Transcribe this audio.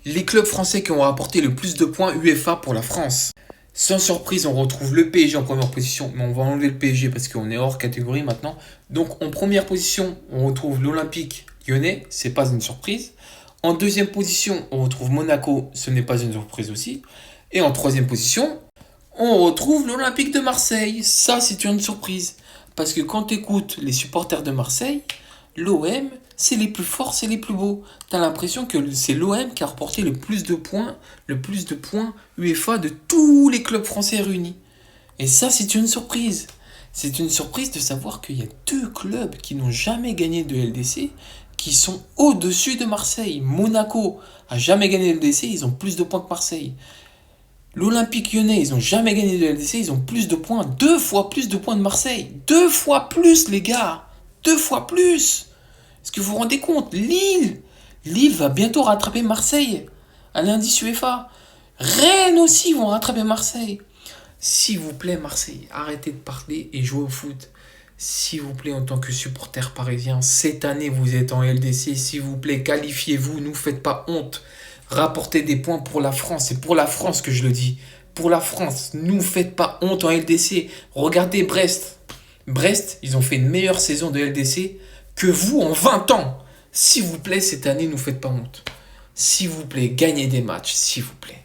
Les clubs français qui ont rapporté le plus de points UEFA pour la France. Sans surprise, on retrouve le PSG en première position, mais on va enlever le PSG parce qu'on est hors catégorie maintenant. Donc en première position, on retrouve l'Olympique Lyonnais, c'est pas une surprise. En deuxième position, on retrouve Monaco, ce n'est pas une surprise aussi. Et en troisième position, on retrouve l'Olympique de Marseille. Ça, c'est une surprise. Parce que quand tu écoutes les supporters de Marseille, l'OM, c'est les plus forts, c'est les plus beaux. T'as l'impression que c'est l'OM qui a remporté le plus de points UEFA de tous les clubs français réunis. Et ça, c'est une surprise. C'est une surprise de savoir qu'il y a deux clubs qui n'ont jamais gagné de LDC qui sont au-dessus de Marseille. Monaco a jamais gagné de LDC, ils ont plus de points que Marseille. L'Olympique Lyonnais, ils n'ont jamais gagné de LDC, ils ont plus de points, deux fois plus de points de Marseille. Deux fois plus, les gars. Deux fois plus. Est-ce que vous vous rendez compte? Lille va bientôt rattraper Marseille à l'indice UEFA. Rennes aussi vont rattraper Marseille. S'il vous plaît, Marseille, arrêtez de parler et jouez au foot. S'il vous plaît, en tant que supporter parisien, cette année vous êtes en LDC, s'il vous plaît, qualifiez-vous, ne nous faites pas honte. Rapportez des points pour la France, c'est pour la France que je le dis. Pour la France, ne nous faites pas honte en LDC. Regardez Brest. Brest, ils ont fait une meilleure saison de LDC que vous en 20 ans. S'il vous plaît, cette année, ne nous faites pas honte. S'il vous plaît, gagnez des matchs, s'il vous plaît.